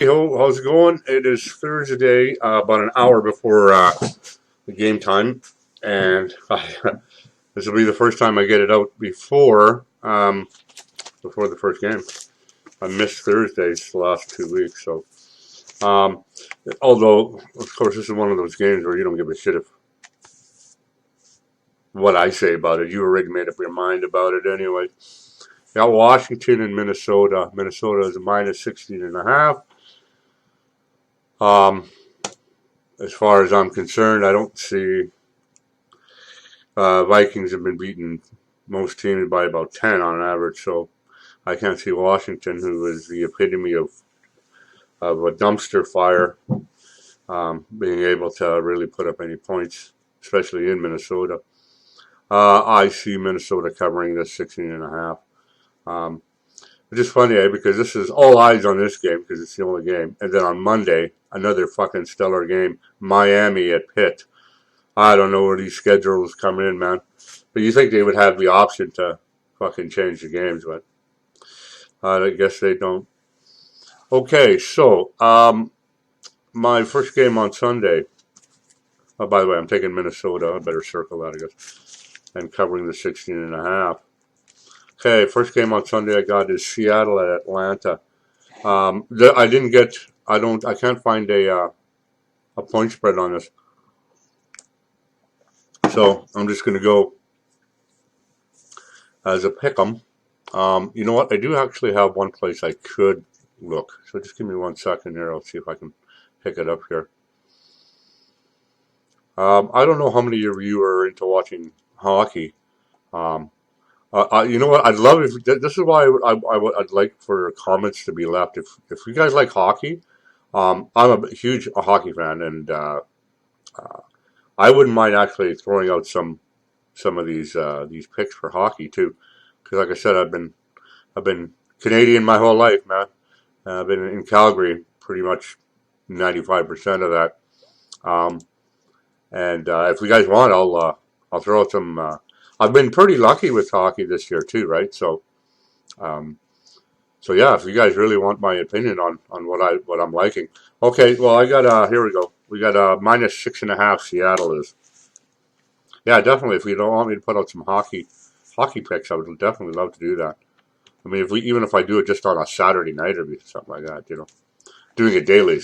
Hey, how's it going? It is Thursday, about an hour before the game time, and this will be the first time I get it out before the first game. I missed Thursdays the last 2 weeks, so um, although of course this is one of those games where you don't give a shit if what I say about it. You already made up your mind about it anyway. Got Washington and Minnesota. Minnesota is a minus 16.5. Um, as far as I'm concerned, I don't see Vikings have been beating most teams by about 10 on average, so I can't see Washington, who is the epitome of a dumpster fire, being able to really put up any points, especially in Minnesota. I see Minnesota covering this 16.5. Which is funny, because this is all eyes on this game because it's the only game. And then on Monday, another fucking stellar game, Miami at Pitt. I don't know where these schedules come in, man. But you think they would have the option to fucking change the games, but I guess they don't. Okay, so my first game on Sunday. Oh, by the way, I'm taking Minnesota. I better circle that, I guess. And covering the 16.5. Okay, first game on Sunday I got is Seattle at Atlanta. I can't find a point spread on this. So I'm just going to go as a pick 'em. You know what? I do actually have one place I could look. So just give me 1 second here. I'll see if I can pick it up here. I don't know how many of you are into watching hockey. Um, you know what? I'd love if this is why I'd like for comments to be left. If you guys like hockey, I'm a huge hockey fan, and I wouldn't mind actually throwing out some of these picks for hockey too, because like I said, I've been Canadian my whole life, man. I've been in Calgary pretty much 95% of that. Um, and if you guys want, I'll throw out some. I've been pretty lucky with hockey this year too, right? Um, so yeah, if you guys really want my opinion on what I'm liking, okay. Well, I got here we go. We got minus 6.5. Seattle is. Yeah, definitely. If you don't want me to put out some hockey picks, I would definitely love to do that. I mean, even if I do it just on a Saturday night or something like that, doing it daily,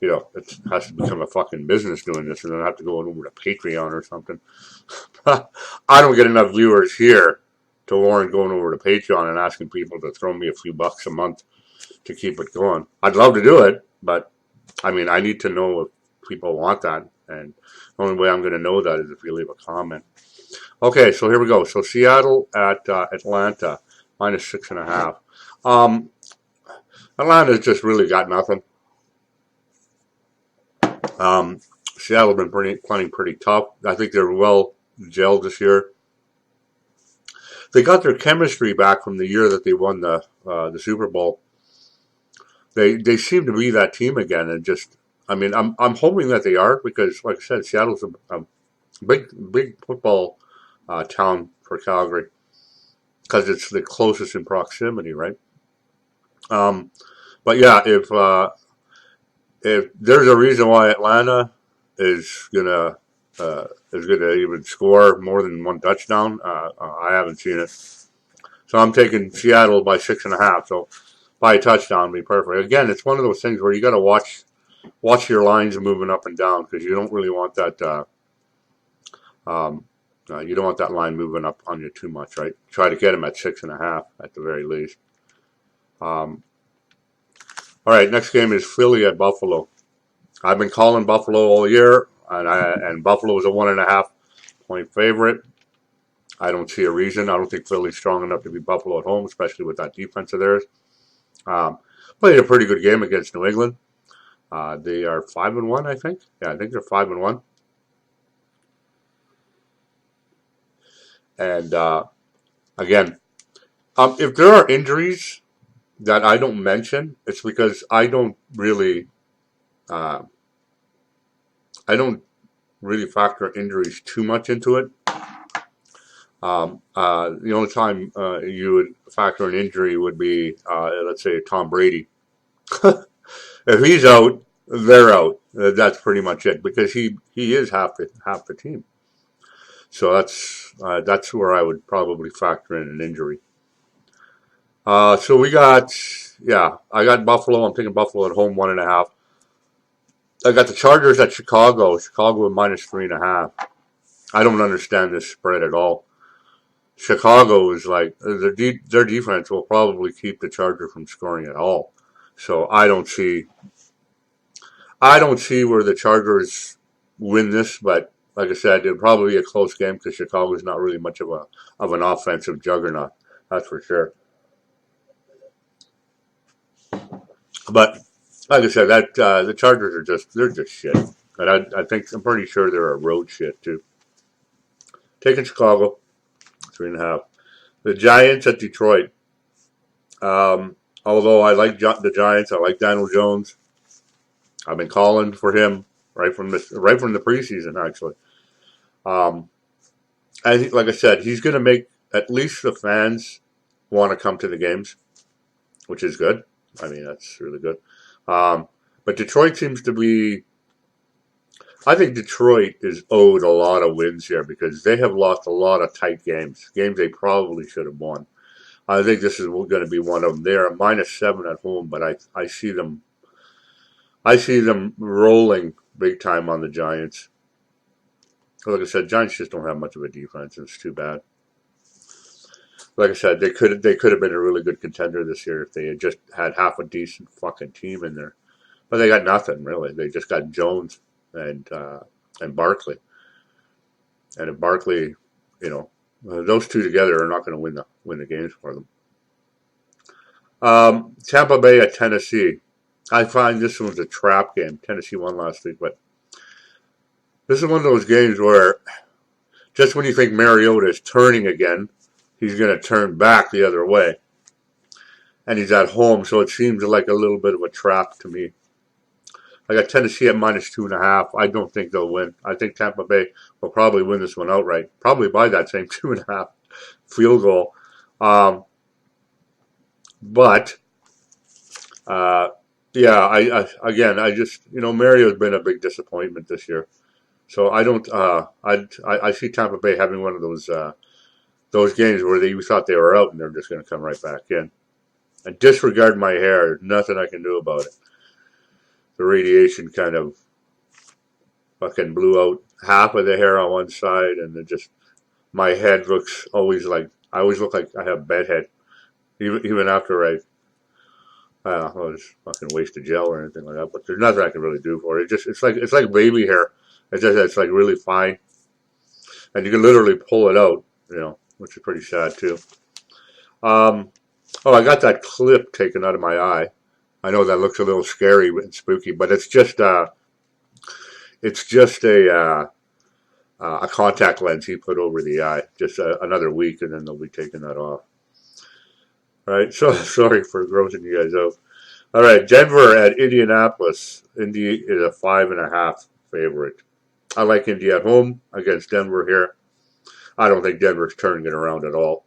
it has to become a fucking business doing this, and then I have to go over to Patreon or something. I don't get enough viewers here to warrant going over to Patreon and asking people to throw me a few bucks a month to keep it going. I'd love to do it, but I mean, I need to know if people want that, and the only way I'm going to know that is if you leave a comment. Okay, so here we go. So Seattle at Atlanta, minus 6.5. Um, Atlanta's just really got nothing. Um, Seattle been playing pretty tough. I think they're well gelled this year. They got their chemistry back from the year that they won the Super Bowl. They seem to be that team again, and just I mean I'm hoping that they are, because like I said, Seattle's a big football town for Calgary because it's the closest in proximity, right? Um, but yeah, if there's a reason why Atlanta is gonna even score more than one touchdown, I haven't seen it. So I'm taking Seattle by 6.5. So by a touchdown would be perfect. Again, it's one of those things where you got to watch your lines moving up and down, because you don't really want that. You don't want that line moving up on you too much, right? Try to get them at 6.5 at the very least. Um, all right, next game is Philly at Buffalo. I've been calling Buffalo all year, and Buffalo is a 1.5 point favorite. I don't see a reason. I don't think Philly's strong enough to beat Buffalo at home, especially with that defense of theirs. Played a pretty good game against New England. They are 5-1, I think. Yeah, I think they're 5-1. And again, if there are injuries that I don't mention, it's because I don't really factor injuries too much into it. The only time you would factor an injury would be, let's say, Tom Brady. If he's out, they're out. That's pretty much it because he is half the team. So that's where I would probably factor in an injury. So we got I got Buffalo. I'm taking Buffalo at home 1.5. I got the Chargers at Chicago. Chicago at -3.5. I don't understand this spread at all. Chicago is like their defense will probably keep the Chargers from scoring at all. So I don't see where the Chargers win this, but like I said, it'll probably be a close game because Chicago is not really much of an offensive juggernaut. That's for sure. But like I said, that the Chargers are they're just shit, and I'm pretty sure they're a road shit too. Taking Chicago 3.5. The Giants at Detroit. Although I like the Giants, I like Daniel Jones. I've been calling for him right from the preseason actually. Um, like I said, he's going to make at least the fans want to come to the games, which is good. I mean, that's really good. Um, but Detroit seems to be. I think Detroit is owed a lot of wins here because they have lost a lot of tight games they probably should have won. I think this is going to be one of them. They're a -7 at home, but I see them. I see them rolling big time on the Giants. Like I said, Giants just don't have much of a defense. It's too bad. Like I said, they could have been a really good contender this year if they had just had half a decent fucking team in there. But they got nothing really. They just got Jones and Barkley. And if Barkley, those two together are not going to win the games for them. Tampa Bay at Tennessee. I find this one's a trap game. Tennessee won last week, but this is one of those games where just when you think Mariota is turning again, he's going to turn back the other way. And he's at home, so it seems like a little bit of a trap to me. I got Tennessee at -2.5. I don't think they'll win. I think Tampa Bay will probably win this one outright, probably by that same 2.5 field goal. But yeah, I just Mario's been a big disappointment this year. So I don't. I see Tampa Bay having one of those games where you thought they were out and they're just going to come right back in. And disregard my hair. There's nothing I can do about it. The radiation kind of fucking blew out half of the hair on one side, and my head looks I always look like I have bedhead, even after I was fucking wasted gel or anything like that. But there's nothing I can really do for it. It's like baby hair. It's like really fine, and you can literally pull it out, which is pretty sad too. I got that clip taken out of my eye. I know that looks a little scary and spooky, but it's just a contact lens he put over the eye. Just another week, and then they'll be taking that off. All right, so sorry for grossing you guys out. All right, Denver at Indianapolis. Indy is a 5.5 favorite. I like Indy at home against Denver here. I don't think Denver's turning it around at all.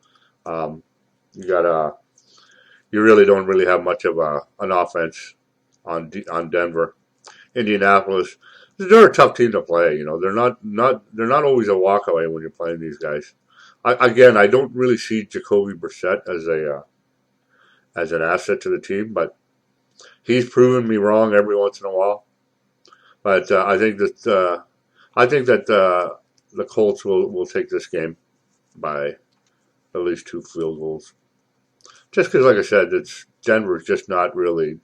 You really don't really have much of an offense on Denver. Indianapolis, they're a tough team to play. They're not always a walkaway when you're playing these guys. I don't really see Jacoby Brissett as an asset to the team, but he's proven me wrong every once in a while. But I think that the Colts will take this game by at least 2 field goals. Just because, like I said, Denver's just not really.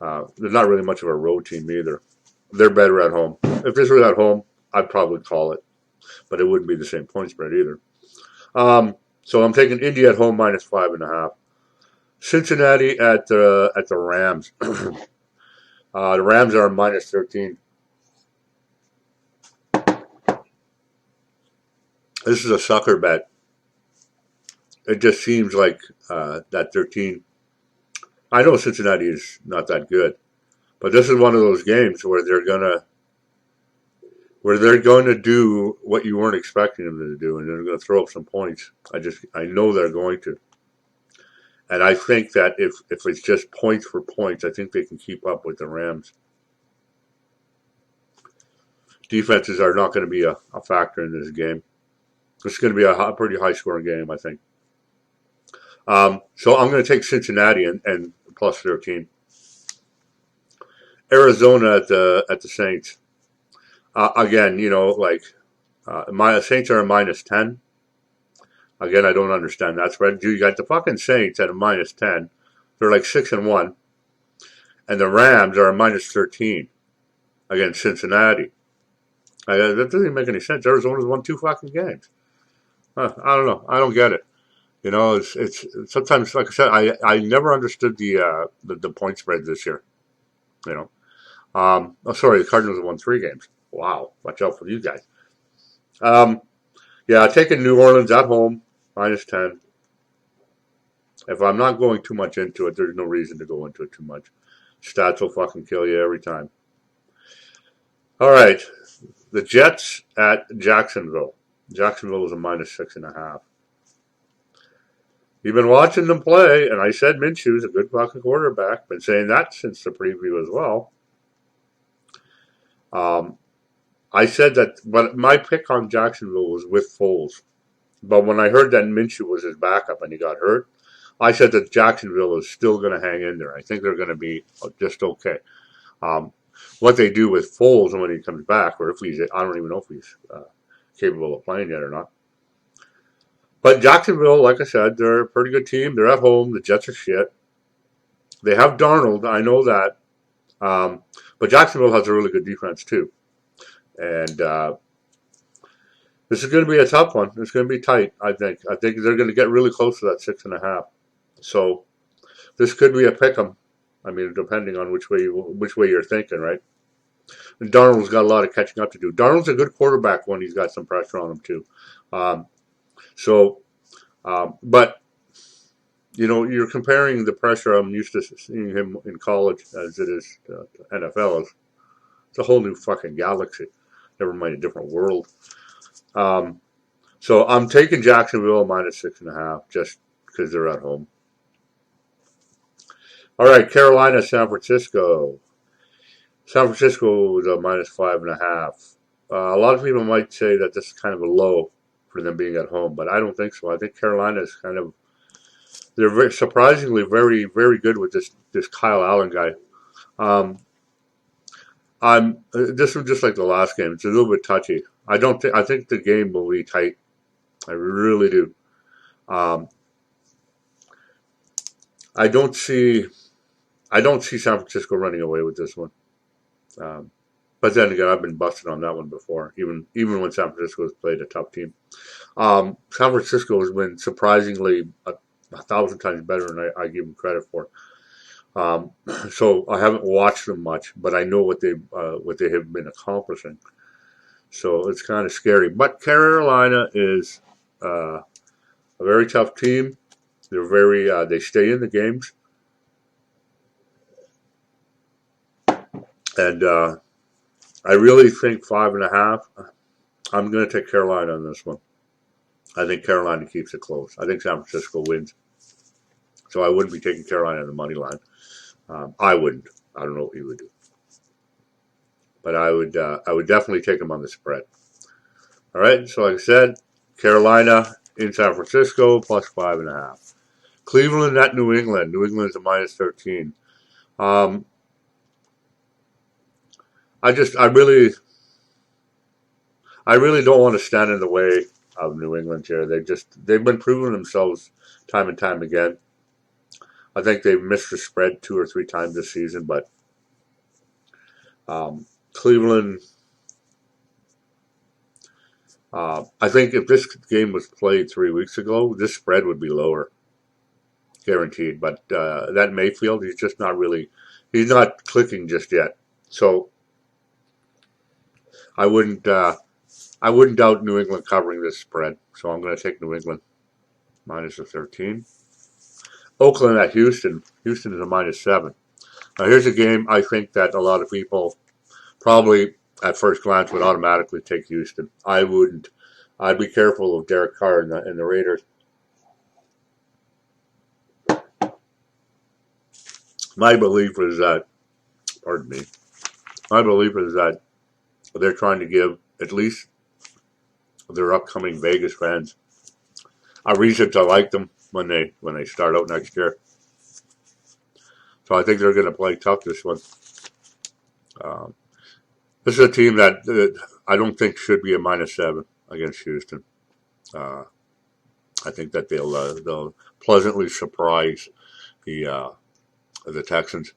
They're not really much of a road team either. They're better at home. If this was at home, I'd probably call it, but it wouldn't be the same point spread either. So I'm taking Indy at home -5.5. Cincinnati at the Rams. The Rams are -13. This is a sucker bet. It just seems like that 13. I know Cincinnati is not that good, but this is one of those games where they're going to do what you weren't expecting them to do, and they're going to throw up some points. I know they're going to. And I think that if it's just points for points, I think they can keep up with the Rams. Defenses are not going to be a factor in this game. It's going to be a pretty high scoring game, I think. So I'm going to take Cincinnati and plus 13. Arizona at the Saints. Again, my Saints are a minus 10. Again, I don't understand that spread. You got the fucking Saints at a minus 10. They're like 6-1. And the Rams are a minus 13 against Cincinnati. That doesn't even make any sense. Arizona's won 2 fucking games. I don't know. I don't get it. It's sometimes, like I said, I never understood the point spread this year. Sorry, the Cardinals have won 3 games. Wow, watch out for you guys. Yeah, taking New Orleans at home, minus 10. If I'm not going too much into it, there's no reason to go into it too much. Stats will fucking kill you every time. All right, the Jets at Jacksonville. Jacksonville is a minus 6.5. You've been watching them play, and I said Minshew's a good fucking quarterback. Been saying that since the preview as well. I said that, but my pick on Jacksonville was with Foles. But when I heard that Minshew was his backup and he got hurt, I said that Jacksonville is still going to hang in there. I think they're going to be just okay. What they do with Foles when he comes back, or if I don't even know if he's capable of playing yet or not. But Jacksonville, like I said, they're a pretty good team. They're at home. The Jets are shit. They have Darnold. I know that. But Jacksonville has a really good defense, too. And this is going to be a tough one. It's going to be tight, I think. I think they're going to get really close to that 6.5. So this could be a pick 'em. I mean, depending on which way you're thinking, right? And Darnold's got a lot of catching up to do. Darnold's a good quarterback when he's got some pressure on him, too. But you're comparing the pressure I'm used to seeing him in college as it is NFL. It's a whole new fucking galaxy. Never mind a different world. So I'm taking Jacksonville minus 6.5 just because they're at home. All right, Carolina, San Francisco. San Francisco is a minus 5.5. A lot of people might say that this is kind of a low for them being at home, but I don't think so. I think Carolina is they're surprisingly very, very good with this Kyle Allen guy. This was just like the last game. It's a little bit touchy. I think the game will be tight. I really do. I don't see San Francisco running away with this one. But then again, I've been busted on that one before, even when San Francisco has played a tough team. San Francisco has been surprisingly 1,000 times better than I give them credit for. So I haven't watched them much, but I know what they have been accomplishing. So it's kind of scary. But Carolina is a very tough team. They're they stay in the games. And I really think 5.5. I'm going to take Carolina on this one. I think Carolina keeps it close. I think San Francisco wins. So I wouldn't be taking Carolina on the money line. I wouldn't. I don't know what you would do. But I would definitely take them on the spread. All right. So like I said, Carolina in San Francisco plus 5.5. Cleveland at New England. New England is a minus 13. I really don't want to stand in the way of New England here. They've been proving themselves time and time again. I think they've missed the spread 2 or 3 times this season, but Cleveland. I think if this game was played 3 weeks ago, this spread would be lower, guaranteed. But that Mayfield, he's not clicking just yet. So I wouldn't doubt New England covering this spread. So I'm going to take New England minus the 13. Oakland at Houston. Houston is a minus 7. Now here's a game I think that a lot of people probably at first glance would automatically take Houston. I wouldn't. I'd be careful of Derek Carr and the Raiders. My belief is that, pardon me, my belief is that they're trying to give at least their upcoming Vegas fans a reason to like them when they start out next year. So I think they're going to play tough this one. This is a team that I don't think should be a -7 against Houston. I think that they'll pleasantly surprise the Texans.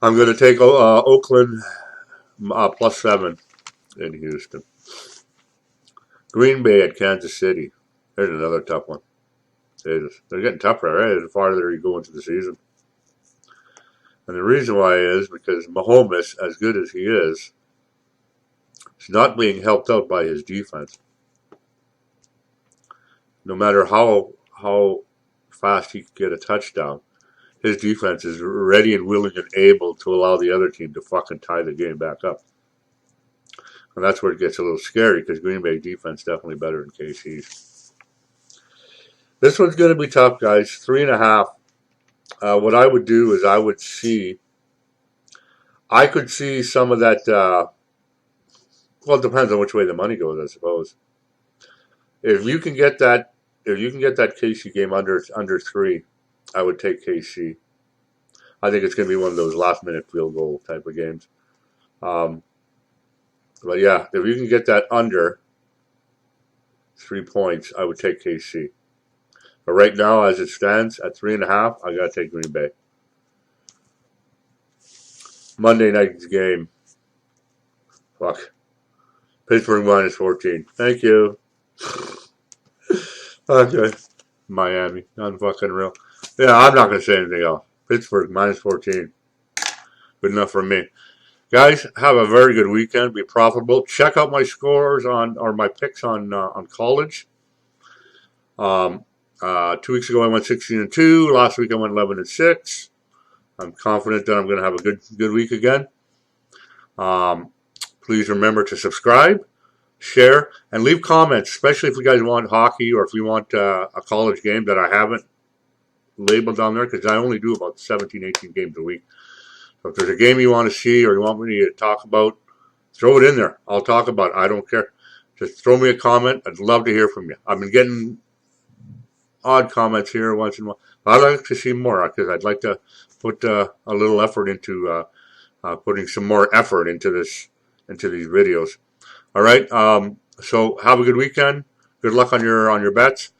I'm going to take Oakland +7 in Houston. Green Bay at Kansas City. There's another tough one. They're getting tougher, right? The farther you go into the season. And the reason why is because Mahomes, as good as he is not being helped out by his defense. No matter how fast he can get a touchdown, his defense is ready and willing and able to allow the other team to fucking tie the game back up. And that's where it gets a little scary because Green Bay defense definitely better than KC's. This one's going to be tough, guys. 3.5. What I would do is I could see some of that. Well, it depends on which way the money goes, I suppose. If you can get that KC game under 3, I would take KC. I think it's going to be one of those last-minute field goal type of games. But yeah, if you can get that under 3 points, I would take KC. But right now, as it stands, at 3.5, I got to take Green Bay. Monday night's game. Fuck. Pittsburgh -14. Thank you. Okay. Miami. Unfucking real. Yeah, I'm not going to say anything else. Pittsburgh -14. Good enough for me. Guys, have a very good weekend. Be profitable. Check out my scores or my picks on college. 2 weeks ago I went 16-2. Last week I went 11-6. I'm confident that I'm going to have a good week again. Please remember to subscribe, share, and leave comments, especially if you guys want hockey or if you want a college game that I haven't labeled down there, because I only do about 17, 18 games a week. So if there's a game you want to see or you want me to talk about, throw it in there. I'll talk about it. I don't care. Just throw me a comment. I'd love to hear from you. I've been getting odd comments here once in a while. I'd like to see more because I'd like to put a little effort into putting some more effort into these videos. All right. So have a good weekend. Good luck on your bets.